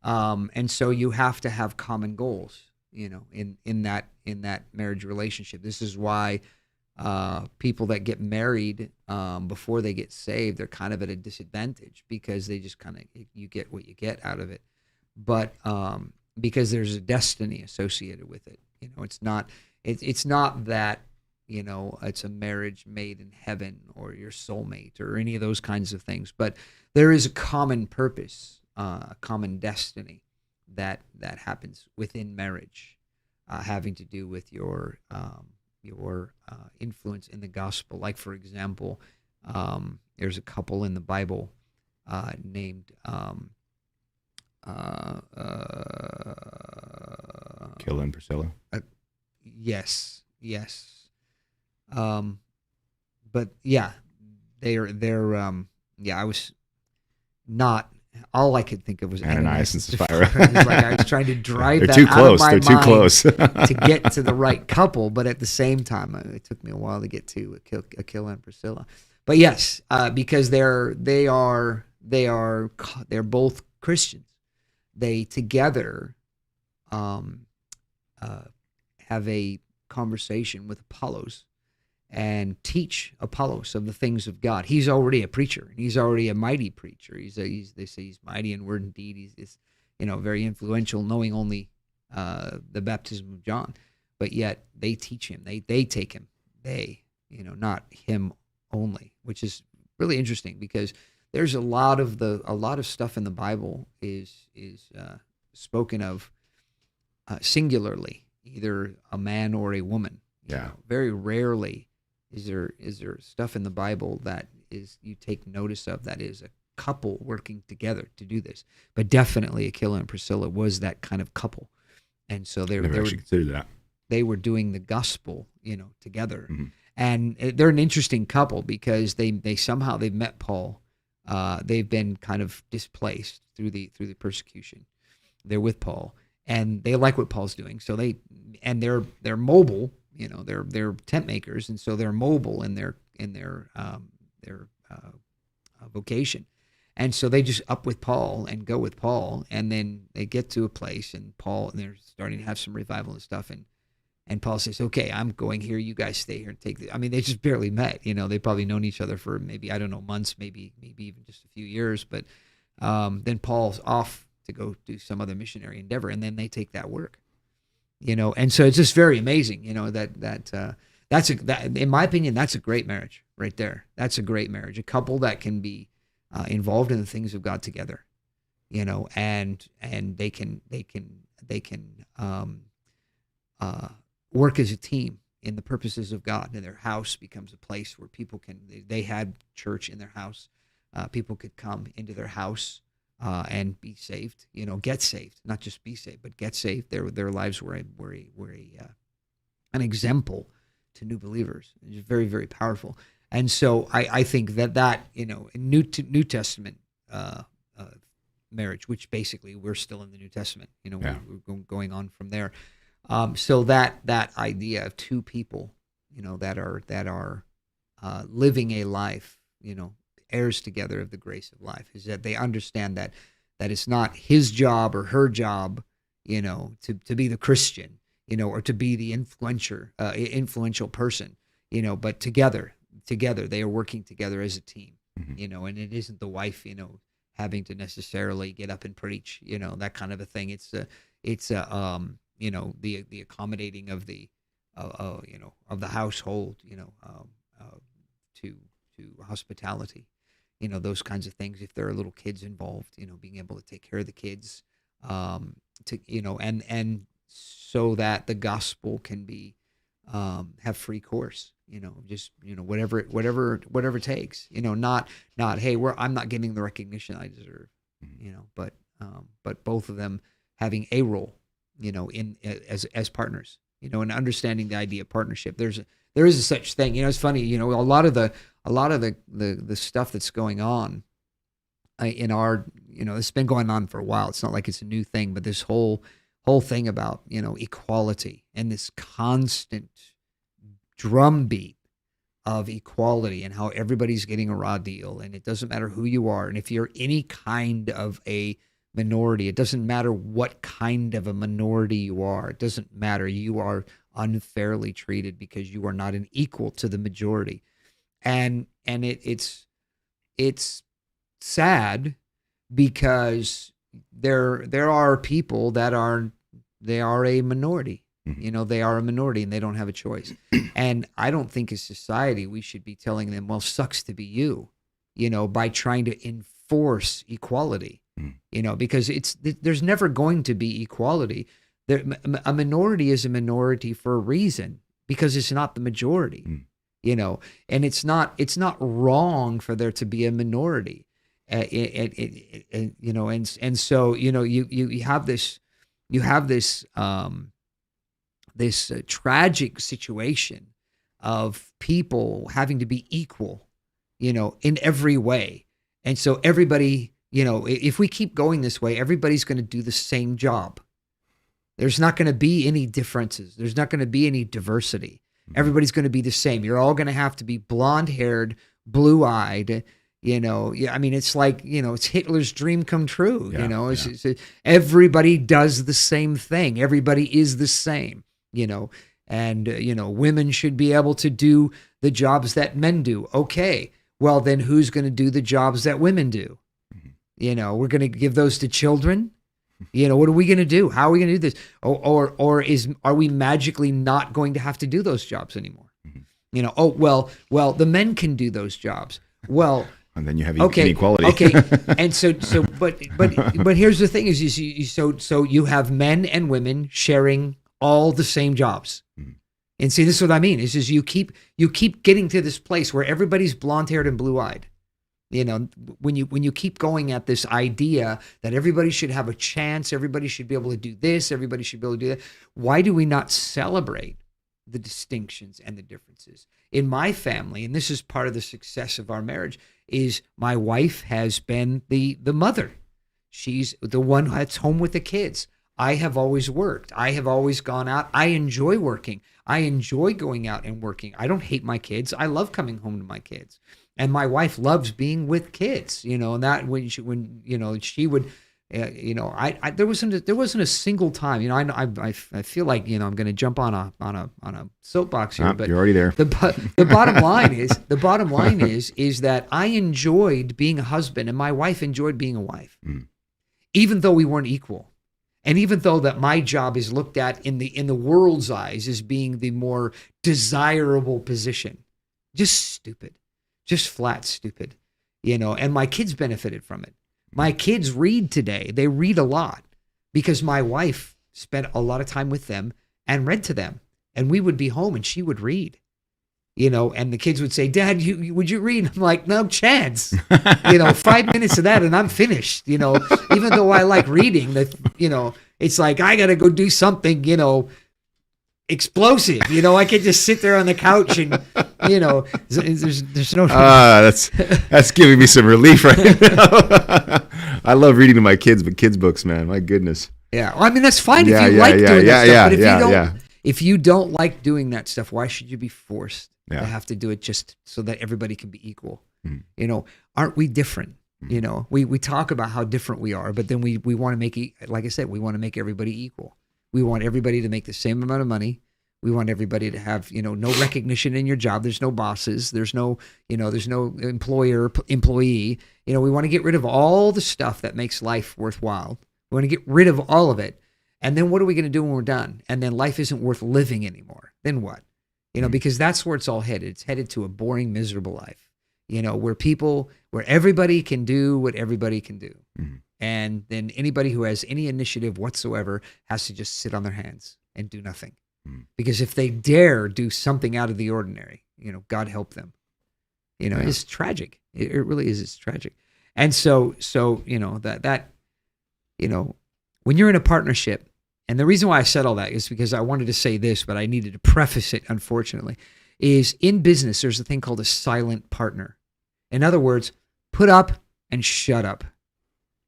And so you have to have common goals, in that marriage relationship. This is why people that get married before they get saved, they're kind of at a disadvantage, because they just you get what you get out of it. But because there's a destiny associated with it. It's not that it's a marriage made in heaven or your soulmate or any of those kinds of things, but there is a common purpose, a common destiny that happens within marriage, having to do with your influence in the gospel. Like, for example, there's a couple in the Bible named Aquila and Priscilla. Yes. But yeah, they're I was not. All I could think of was Ananias and Sapphira. Like, I was trying to drive They're that too out close. of my They're too mind close to get to the right couple, but at the same time, it took me a while to get to Aquila and Priscilla. But yes, because they're both Christians. They together have a conversation with Apollos and teach Apollos of the things of God. He's already a preacher, and he's already a mighty preacher. They say he's mighty in word and deed. He's very influential, knowing only the baptism of John. But yet they teach him. They take him. Not him only, which is really interesting, because there's a lot of stuff in the Bible is spoken of singularly, either a man or a woman. Yeah. Very rarely is there stuff in the Bible that is you take notice of that is a couple working together to do this. But definitely Aquila and Priscilla was that kind of couple, and so they were considered that. They were doing the gospel, together, Mm-hmm. and they're an interesting couple because they've met Paul. They've been kind of displaced through the persecution. They're with Paul, and they like what Paul's doing. So they're mobile. They're tent makers, and so they're mobile in their vocation. And so they just up with Paul and go with Paul, and then they get to a place, and they're starting to have some revival and stuff, and Paul says, "Okay, I'm going here. You guys stay here and take the." I mean, they just barely met. They've probably known each other for maybe, I don't know, months, maybe even just a few years. But then Paul's off to go do some other missionary endeavor, and then they take that work. And so it's just very amazing. That in my opinion, that's a great marriage right there. That's a great marriage. A couple that can be involved in the things of God together, and they can work as a team in the purposes of God, and their house becomes a place where people they had church in their house. People could come into their house and be saved, get saved, not just be saved, but get saved. Their lives were an example to new believers. It's very, very powerful. And so I think that in New Testament marriage, which basically we're still in the New Testament, we're going on from there. So that idea of two people, that are living a life, heirs together of the grace of life, is that they understand that it's not his job or her job, to be the Christian, or to be the influential person, but together they are working together as a team, and it isn't the wife, having to necessarily get up and preach, that kind of a thing. It's the accommodating of the of the household, to hospitality, those kinds of things. If there are little kids involved, being able to take care of the kids, and so that the gospel can be have free course, just whatever it takes, not hey, I'm not getting the recognition I deserve, but both of them having a role, in as partners, and understanding the idea of partnership. There is a such thing. It's funny, a lot of the stuff that's going on in our, it's been going on for a while. It's not like it's a new thing, but this whole thing about, equality and this constant drumbeat of equality and how everybody's getting a raw deal, and it doesn't matter who you are. And if you're any kind of a minority, it doesn't matter what kind of a minority you are. It doesn't matter. You are unfairly treated because you are not an equal to the majority. And it's sad because there are people that they are a minority. They are a minority and they don't have a choice. And I don't think as society we should be telling them, well, sucks to be you, by trying to enforce equality, because there's never going to be equality. A minority is a minority for a reason, because it's not the majority, and it's not wrong for there to be a minority. And so, you have this tragic situation of people having to be equal, in every way. And so everybody, if we keep going this way, everybody's going to do the same job. There's not going to be any differences. There's not going to be any diversity. Everybody's going to be the same. You're all going to have to be blonde-haired, blue-eyed. It's like, it's Hitler's dream come true. It's everybody does the same thing. Everybody is the same. And women should be able to do the jobs that men do. Okay, well then who's going to do the jobs that women do? We're going to give those to children. What are we going to do? How are we going to do this? Or are we magically not going to have to do those jobs anymore? Well, the men can do those jobs. Well, and then you have inequality. Okay, and but here's the thing: is so you have men and women sharing all the same jobs. And see, this is what I mean. Is you keep getting to this place where everybody's blonde-haired and blue-eyed. When you keep going at this idea that everybody should have a chance, everybody should be able to do this, everybody should be able to do that. Why do we not celebrate the distinctions and the differences? In my family, and this is part of the success of our marriage, is my wife has been the mother. She's the one that's home with the kids. I have always worked. I have always gone out. I enjoy working. I enjoy going out and working. I don't hate my kids. I love coming home to my kids. And my wife loves being with kids, and that when she would, there wasn't a single time, I feel like, I'm going to jump on a soapbox here, but you're already there. The bottom line is that I enjoyed being a husband and my wife enjoyed being a wife, even though we weren't equal. And even though that my job is looked at in the world's eyes as being the more desirable position, just stupid. Just flat stupid. and my kids benefited from it. My kids read today. They read a lot because my wife spent a lot of time with them and read to them. And we would be home and she would read, and the kids would say, Dad, would you read? I'm like, no chance. 5 minutes of that and I'm finished. Even though I like reading, it's like, I got to go do something, explosive. I could just sit there on the couch and, there's no. That's giving me some relief right now. I love reading to my kids, but kids' books, man, my goodness. Yeah. Well, I mean, that's fine if you like doing that stuff. But if you don't like doing that stuff, why should you be forced to have to do it just so that everybody can be equal? Aren't we different? We talk about how different we are, but then we want to make it, like I said, we want to make everybody equal. We want everybody to make the same amount of money. We want everybody to have, no recognition in your job. There's no bosses. There's no employer, employee. We want to get rid of all the stuff that makes life worthwhile. We want to get rid of all of it. And then what are we going to do when we're done? And then life isn't worth living anymore. Then what? Because that's where it's all headed. It's headed to a boring, miserable life, where everybody can do what everybody can do. Mm-hmm. And then anybody who has any initiative whatsoever has to just sit on their hands and do nothing. Mm-hmm. Because if they dare do something out of the ordinary, God help them. It's tragic. It really is. It's tragic. And so when you're in a partnership, and the reason why I said all that is because I wanted to say this, but I needed to preface it, unfortunately, is in business, there's a thing called a silent partner. In other words, put up and shut up.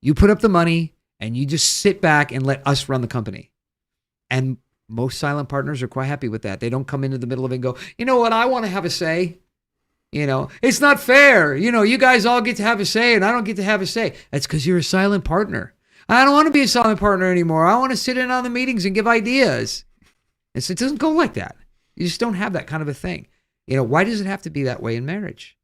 You put up the money and you just sit back and let us run the company. And most silent partners are quite happy with that. They don't come into the middle of it and go, you know what, I want to have a say. It's not fair. You guys all get to have a say and I don't get to have a say. That's because you're a silent partner. I don't want to be a silent partner anymore. I want to sit in on the meetings and give ideas. And so it doesn't go like that. You just don't have that kind of a thing. Why does it have to be that way in marriage?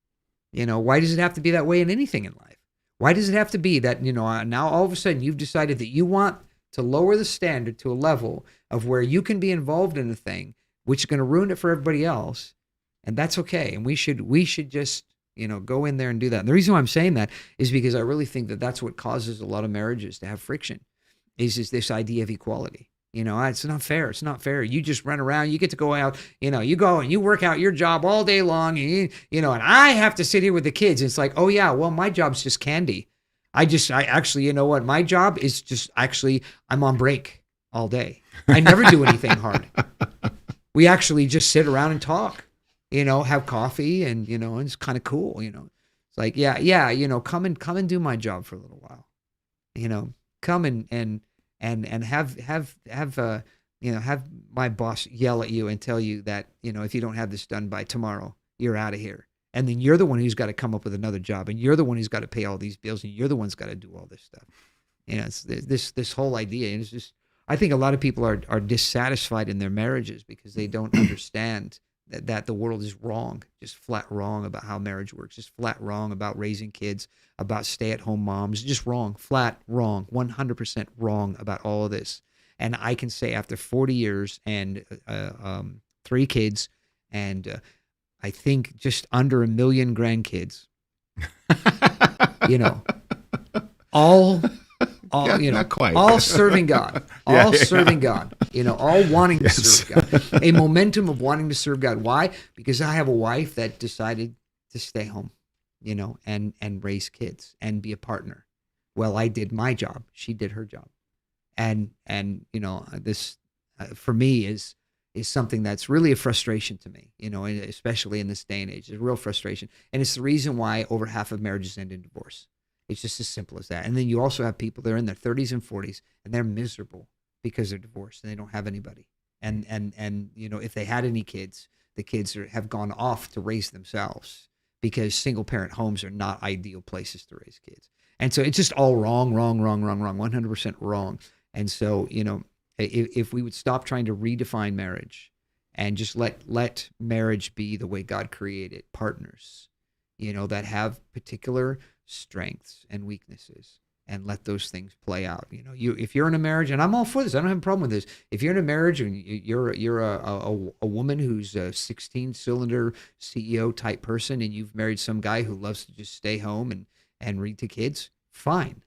Why does it have to be that way in anything in life? Why does it have to be that, now all of a sudden you've decided that you want to lower the standard to a level of where you can be involved in a thing, which is going to ruin it for everybody else. And that's okay. And we should just, go in there and do that. And the reason why I'm saying that is because I really think that that's what causes a lot of marriages to have friction is this idea of equality. It's not fair. It's not fair. You just run around. You get to go out, you go and you work out your job all day long and, and I have to sit here with the kids. It's like, oh yeah, well, my job's just candy. I actually, my job is just I'm on break all day. I never do anything hard. We actually just sit around and talk, have coffee and, and it's kind of cool, It's like, come and do my job for a little while, come and have my boss yell at you and tell you that, if you don't have this done by tomorrow, you're out of here. And then you're the one who's got to come up with another job and you're the one who's got to pay all these bills and you're the one's got to do all this stuff. It's this whole idea. And it's just, I think a lot of people are dissatisfied in their marriages because they don't understand that the world is wrong, just flat wrong about how marriage works, just flat wrong about raising kids, about stay-at-home moms, just wrong, flat wrong, 100% wrong about all of this. And I can say after 40 years and 3 kids and I think just under 1 million grandkids, all not quite. all serving God, serving God, all wanting to serve God, a momentum of wanting to serve God. Why? Because I have a wife that decided to stay home, and raise kids and be a partner. Well, I did my job. She did her job. And this for me is something that's really a frustration to me, especially in this day and age. It's a real frustration. And it's the reason why over half of marriages end in divorce. It's just as simple as that. And then you also have people that are in their 30s and 40s and they're miserable because they're divorced and they don't have anybody. And if they had any kids, the kids have gone off to raise themselves because single parent homes are not ideal places to raise kids. And so it's just all wrong, 100% wrong. And so, if we would stop trying to redefine marriage and just let marriage be the way God created, partners, that have particular strengths and weaknesses, and let those things play out. If you're in a marriage, and I'm all for this, I don't have a problem with this. If you're in a marriage and you're a woman who's a 16-cylinder CEO type person, and you've married some guy who loves to just stay home and read to kids, fine.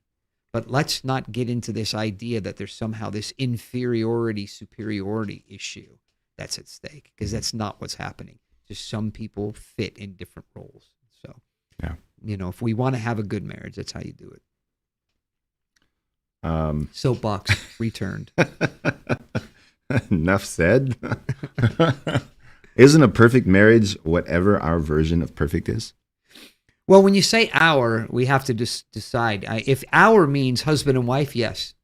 But let's not get into this idea that there's somehow this inferiority, superiority issue that's at stake, because that's not what's happening. Just some people fit in different roles. So, yeah. If we want to have a good marriage, that's how you do it. Soapbox returned. Enough said. Isn't a perfect marriage whatever our version of perfect is? Well, when you say our, we have to just decide. If our means husband and wife, yes.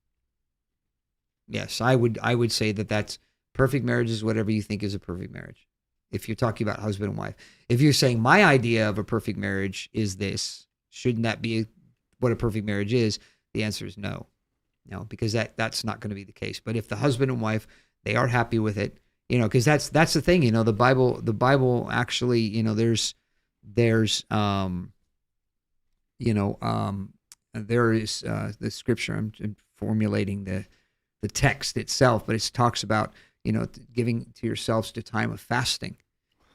Yes, I would say that's perfect marriage is whatever you think is a perfect marriage. If you're talking about husband and wife. If you're saying my idea of a perfect marriage is this, shouldn't that be what a perfect marriage is? The answer is no. No, because that's not going to be the case. But if the husband and wife, they are happy with it, because that's the thing, the Bible actually, there is the scripture. I'm formulating the text itself, but it talks about, giving to yourselves to time of fasting,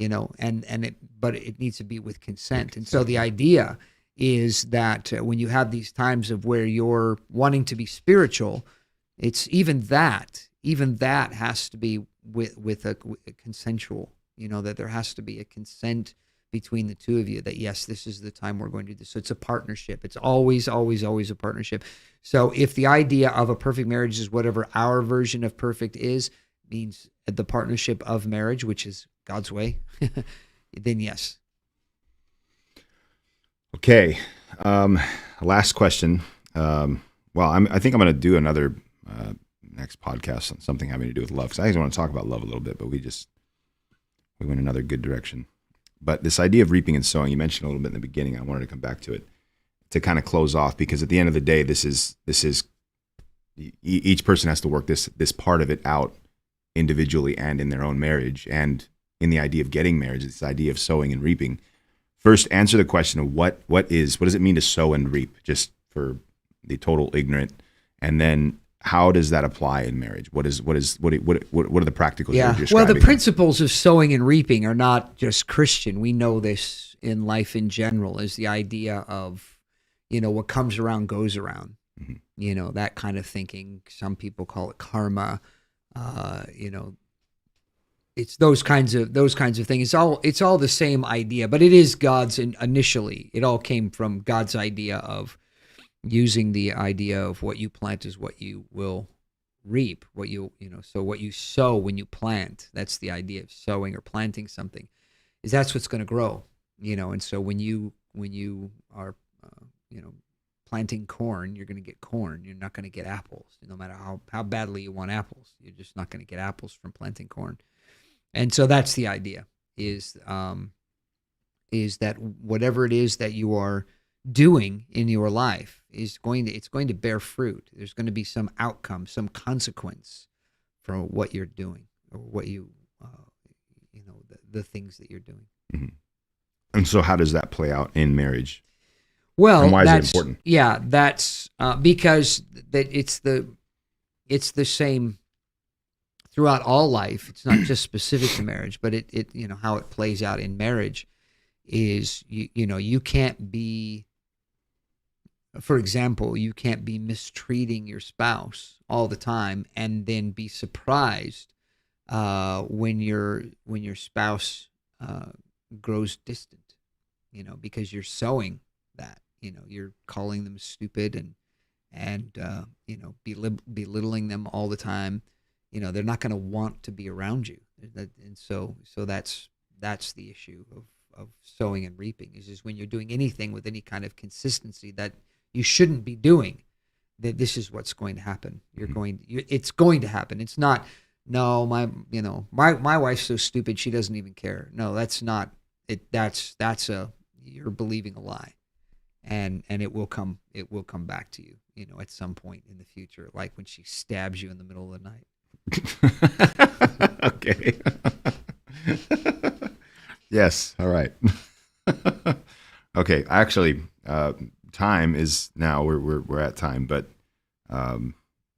but it needs to be with consent. And so the idea is that when you have these times of where you're wanting to be spiritual, it's even that has to be with a consensual, that there has to be a consent between the two of you, that yes, this is the time we're going to do this. So it's a partnership. It's always, always, always a partnership. So if the idea of a perfect marriage is whatever our version of perfect is, means the partnership of marriage, which is God's way, then yes. Okay. Last question. I think I'm going to do another next podcast on something having to do with love, because I just want to talk about love a little bit, but we went another good direction. But this idea of reaping and sowing, you mentioned a little bit in the beginning. I wanted to come back to it to kind of close off, because at the end of the day, this is each person has to work this part of it out individually and in their own marriage. And in the idea of getting marriage, this idea of sowing and reaping. First, answer the question of what does it mean to sow and reap, just for the total ignorant, and then how does that apply in marriage? What are the practicals you're describing? Well, the principles of sowing and reaping are not just Christian. We know this in life in general, is the idea of, what comes around goes around. Mm-hmm. That kind of thinking. Some people call it karma. It's those kinds of things. It's all the same idea, but it is God's. Initially, it all came from God's idea of using the idea of what you plant is what you will reap. So what you sow when you plant, that's the idea of sowing or planting something, is that's what's going to grow. And so when you are planting corn, you're going to get corn. You're not going to get apples. No matter how badly you want apples, you're just not going to get apples from planting corn. And so that's the idea, is that whatever it is that you are doing in your life it's going to bear fruit. There's going to be some outcome, some consequence from what you're doing, or what the things that you're doing. Mm-hmm. And so how does that play out in marriage? Well, and why is it important? Yeah, that's because it's the same throughout all life. It's not just specific to marriage, but it how it plays out in marriage is you can't be, for example, you can't be mistreating your spouse all the time and then be surprised when your spouse grows distant, because you're sowing that. You're calling them stupid and belittling them all the time. They're not going to want to be around you, and so that's the issue of sowing and reaping. Is when you're doing anything with any kind of consistency that you shouldn't be doing, that this is what's going to happen. It's going to happen. It's not, no, my wife's so stupid she doesn't even care. No, that's not it. You're believing a lie, and it will come back to you, at some point in the future, like when she stabs you in the middle of the night. Okay. Yes. All right. Okay. Actually, time is now. We're at time, but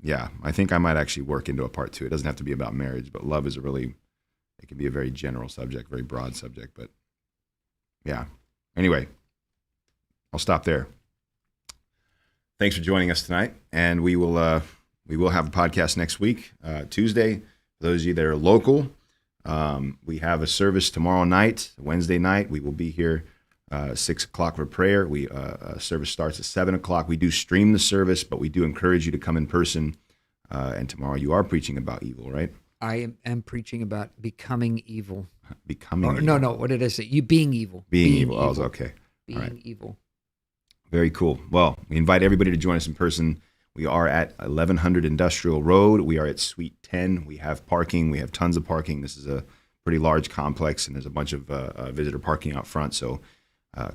yeah, I think I might actually work into a part 2. It doesn't have to be about marriage, but love is it can be a very general subject, very broad subject. But yeah, anyway, I'll stop there. Thanks for joining us tonight, and we will have a podcast next week, Tuesday. For those of you that are local, we have a service tomorrow night, Wednesday night. We will be here 6 o'clock for prayer. Service starts at 7 o'clock. We do stream the service, but we do encourage you to come in person. And tomorrow you are preaching about evil, right? I am preaching about becoming evil. Becoming evil. No. What did I say? You being evil. Being evil. Oh, okay. Being evil. Very cool. Well, we invite everybody to join us in person. We are at 1100 Industrial Road. We are at Suite 10. We have parking. We have tons of parking. This is a pretty large complex, and there's a bunch of visitor parking out front. So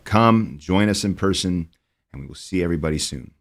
come, join us in person, and we will see everybody soon.